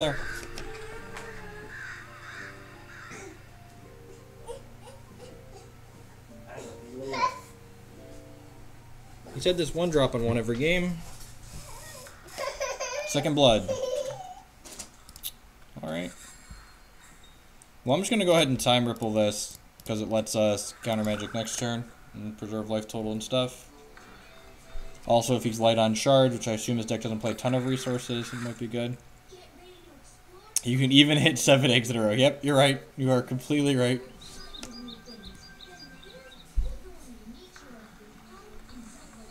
There. He's had this one drop on one every game. Second blood. Alright. Well, I'm just going to go ahead and time ripple this because it lets us counter magic next turn and preserve life total and stuff. Also, if he's light on shards, which I assume his deck doesn't play a ton of resources, it might be good. You can even hit 7 eggs in a row. Yep, you're right. You are completely right.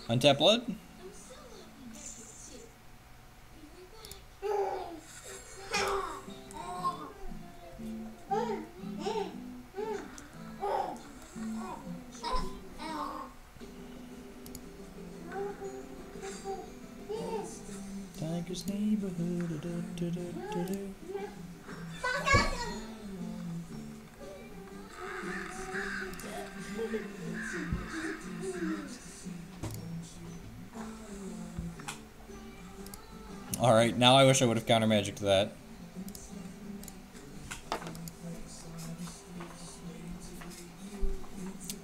Untap blood. Tiger's neighborhood. Alright, now I wish I would have counter magicked that.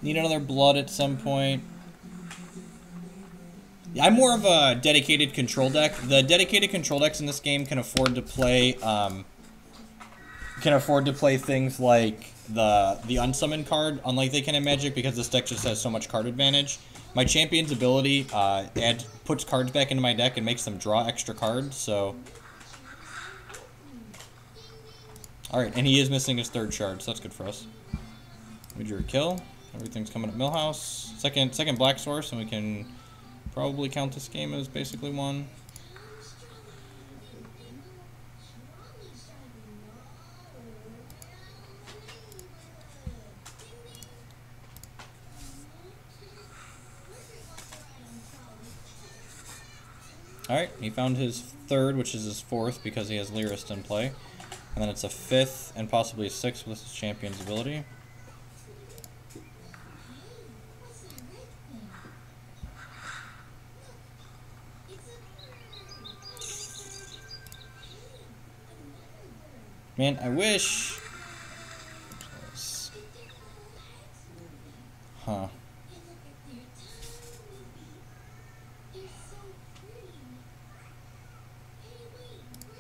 Need another blood at some point. Yeah, I'm more of a dedicated control deck. The dedicated control decks in this game can afford to play things like the unsummoned card, unlike they can in Magic, because this deck just has so much card advantage. My champion's ability puts cards back into my deck and makes them draw extra cards, so... Alright, and he is missing his third shard, so that's good for us. We drew a kill. Everything's coming at Millhouse. Second black source, and we can probably count this game as basically won. Alright, he found his third, which is his fourth, because he has Lyrist in play. And then it's a fifth, and possibly a sixth with his champion's ability. Man, I wish... Huh.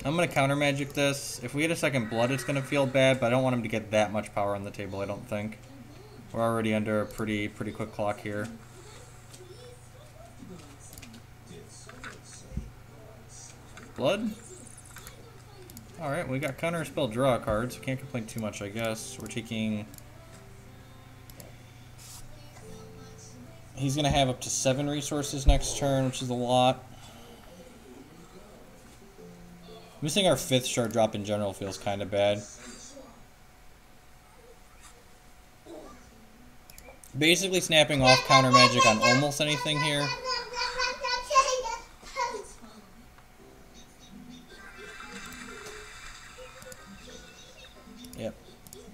I'm going to counter magic this. If we get a second blood, it's going to feel bad, but I don't want him to get that much power on the table, I don't think. We're already under a pretty quick clock here. Blood? Alright, we got counter spell draw cards. Can't complain too much, I guess. We're taking... He's going to have up to 7 resources next turn, which is a lot. Missing our 5th shard drop in general feels kind of bad. Basically snapping off counter magic on almost anything here. Yep.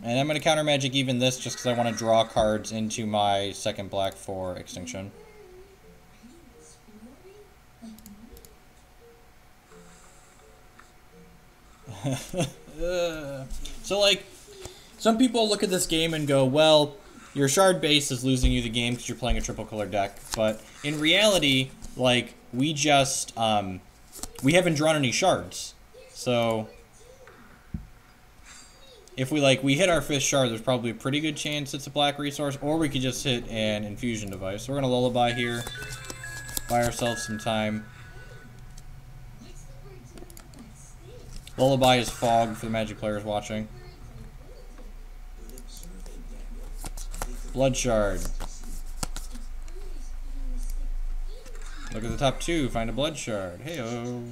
And I'm going to counter magic even this just because I want to draw cards into my second black for Extinction. So, like, some people look at this game and go, well, your shard base is losing you the game because you're playing a triple color deck. But in reality, like, we just, we haven't drawn any shards. So, if we hit our 5th shard, there's probably a pretty good chance it's a black resource, or we could just hit an infusion device. So we're going to lullaby here, buy ourselves some time. Lullaby is fog for the Magic players watching. Blood shard. Look at the top 2, find a blood shard. Hey-o.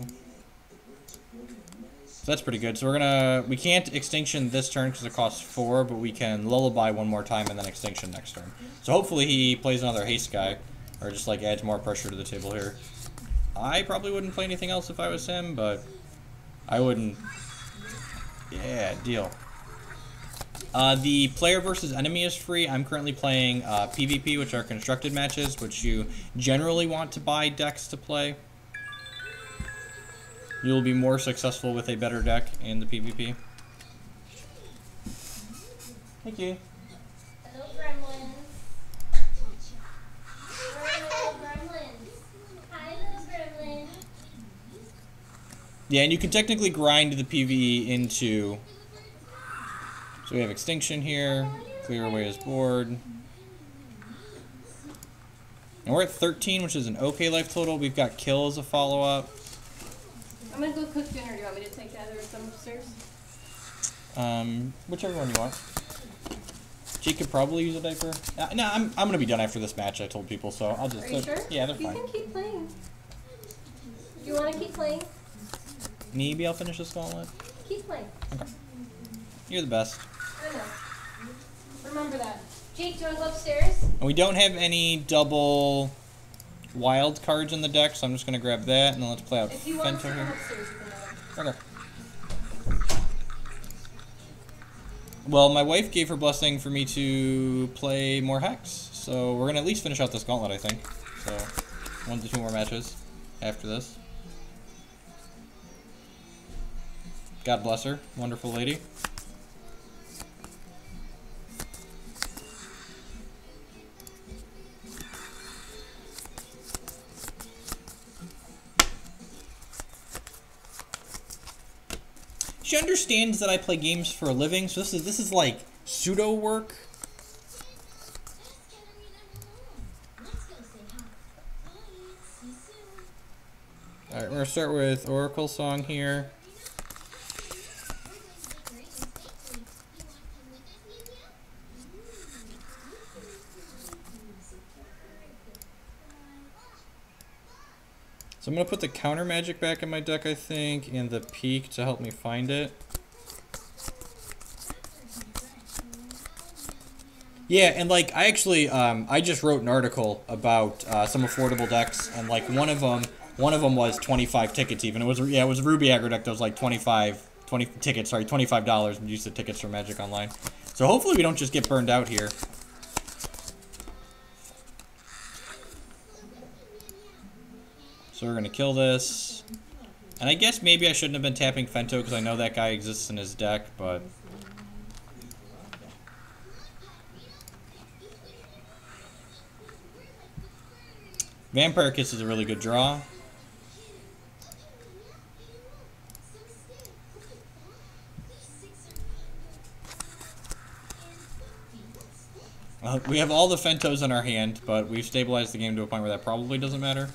So that's pretty good. So we can't Extinction this turn because it costs 4, but we can lullaby one more time and then Extinction next turn. So hopefully he plays another haste guy, or just like adds more pressure to the table here. I probably wouldn't play anything else if I was him, but I wouldn't. Yeah, deal. The player versus enemy is free. I'm currently playing PvP, which are constructed matches, which you generally want to buy decks to play. you'll be more successful with a better deck in the PvP. Thank you. Hello, gremlins. Hello, gremlins. Hi, little gremlin. Yeah, and you can technically grind the PvE into... So we have Extinction here, clear away his board. And we're at 13, which is an okay life total. We've got Kill as a follow-up. I'm gonna go cook dinner. Do you want me to take that or some upstairs? Whichever one you want. Jake could probably use a diaper. No, I'm gonna be done after this match, I told people, so I'll just... Are you sure? Yeah, they're fine. You can keep playing. Do you want to keep playing? Maybe I'll finish this gauntlet. Keep playing. Okay. You're the best. I know. Remember that. Jake, do you want to go upstairs? And we don't have any double wild cards in the deck, so I'm just gonna grab that, and then let's play out If you want to Fento come here. upstairs, you can. Okay. Well, my wife gave her blessing for me to play more Hex, so we're gonna at least finish out this gauntlet, I think. So, 1 to 2 more matches after this. God bless her, wonderful lady. She understands that I play games for a living, so this is like pseudo work. All right, we're gonna start with Oracle Song here. So I'm going to put the counter magic back in my deck, I think, and the peak to help me find it. Yeah, and like, I actually, I just wrote an article about some affordable decks, and like one of them was 25 tickets even. It was a Ruby aggro deck that was like 20 tickets, sorry, $25, and used the tickets for Magic Online. So hopefully we don't just get burned out here. So we're going to kill this. And I guess maybe I shouldn't have been tapping Fento because I know that guy exists in his deck, but... Vampire Kiss is a really good draw. We have all the Fentos in our hand, but we've stabilized the game to a point where that probably doesn't matter.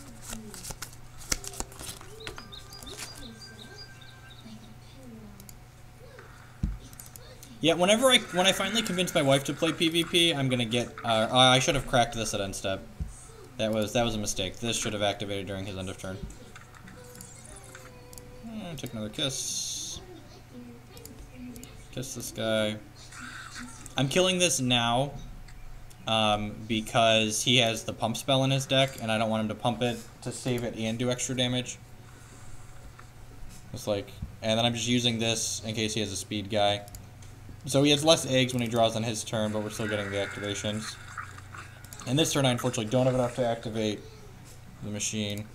Yeah, when I finally convince my wife to play PvP, I'm gonna get. I should have cracked this at end step. That was a mistake. This should have activated during his end of turn. Take another kiss. Kiss this guy. I'm killing this now, because he has the pump spell in his deck, and I don't want him to pump it to save it and do extra damage. It's like, and then I'm just using this in case he has a speed guy. So he has less eggs when he draws on his turn, but we're still getting the activations. And this turn I unfortunately don't have enough to activate the machine.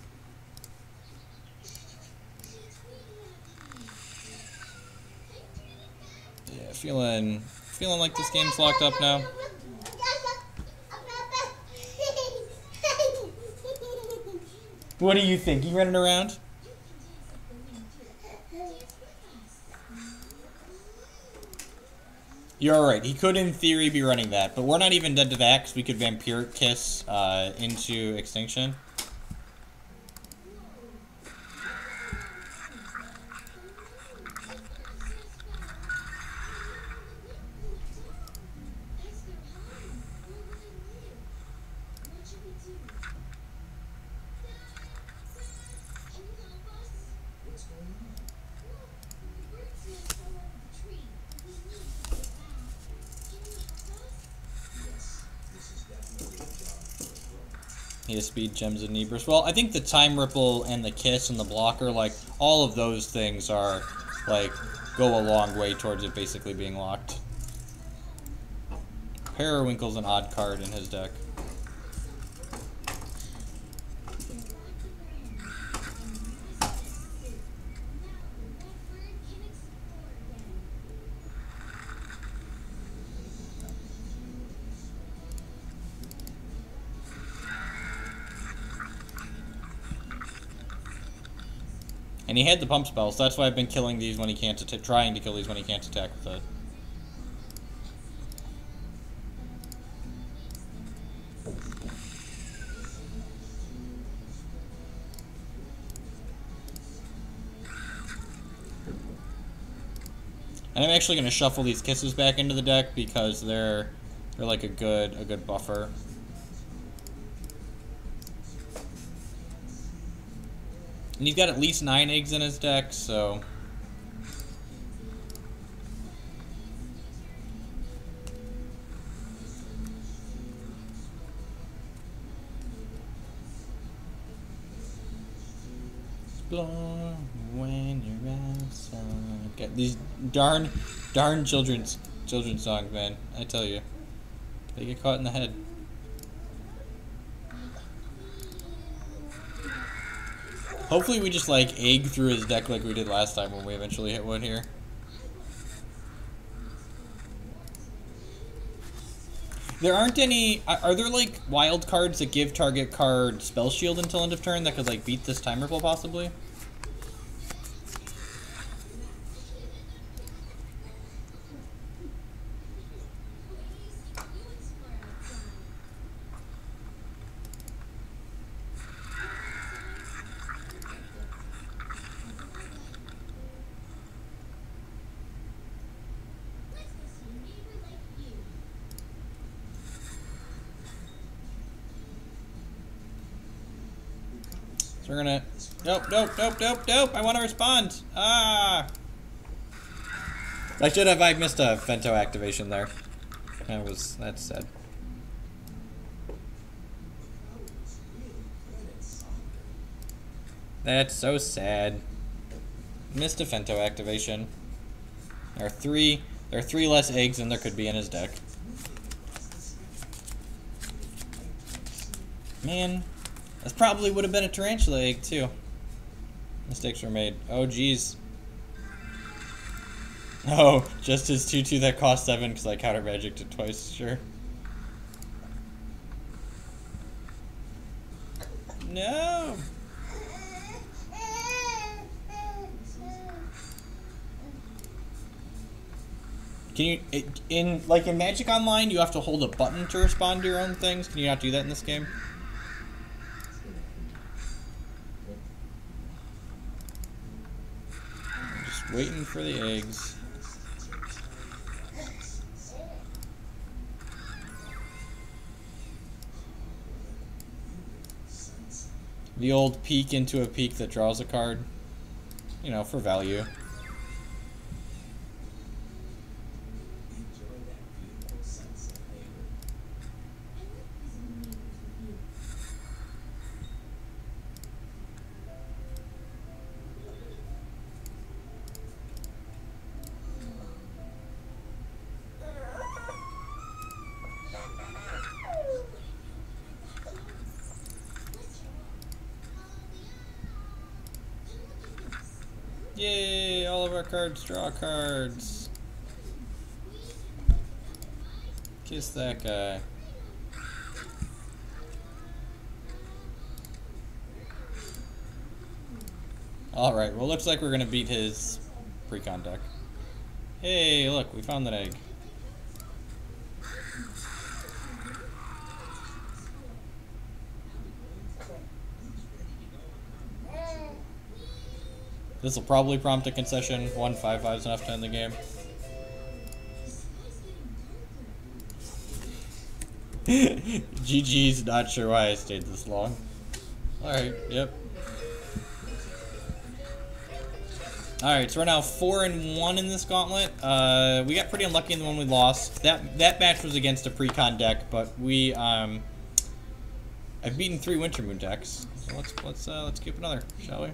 Yeah, feeling like this game's locked up now. What do you think? You running around? You're alright. He could, in theory, be running that. But we're not even dead to that, because we could Vampiric Kiss into Extinction. He has speed, gems, and Nebrus. Well, I think the Time Ripple and the Kiss and the blocker, like, all of those things are, like, go a long way towards it basically being locked. Periwinkle's an odd card in his deck. And he had the pump spell, so that's why I've been killing these when he can't trying to kill these when he can't attack with it. And I'm actually going to shuffle these kisses back into the deck because they're like a good buffer. And he's got at least 9 eggs in his deck, so blow when you're outside. Get these darn children's songs, man. I tell you, they get caught in the head. Hopefully we just like egg through his deck like we did last time when we eventually hit one here. There aren't any. Are there like wild cards that give target card spell shield until end of turn that could like beat this time ripple possibly? So we're gonna... Nope. I want to respond. Ah! I should have. I missed a Fento activation there. That's sad. That's so sad. Missed a Fento activation. There are three less eggs than there could be in his deck. Man. This probably would have been a tarantula egg, too. Mistakes were made. Oh, jeez. Oh, just his 2/2 that cost 7 because I counter magicked it twice, sure. No! Can you, in Magic Online, you have to hold a button to respond to your own things? Can you not do that in this game? Waiting for the eggs. The old peek into a peek that draws a card. You know, for value. Yay, all of our cards draw cards. Kiss that guy. Alright, well looks like we're gonna beat his precon deck. Hey, look, we found that egg. This will probably prompt a concession. 1/5/5 is enough to end the game. GG's not sure why I stayed this long. Alright, yep. Alright, so we're now 4-1 in this gauntlet. We got pretty unlucky in the one we lost. That match was against a precon deck, but we I've beaten 3 Wintermoon decks. So let's keep another, shall we?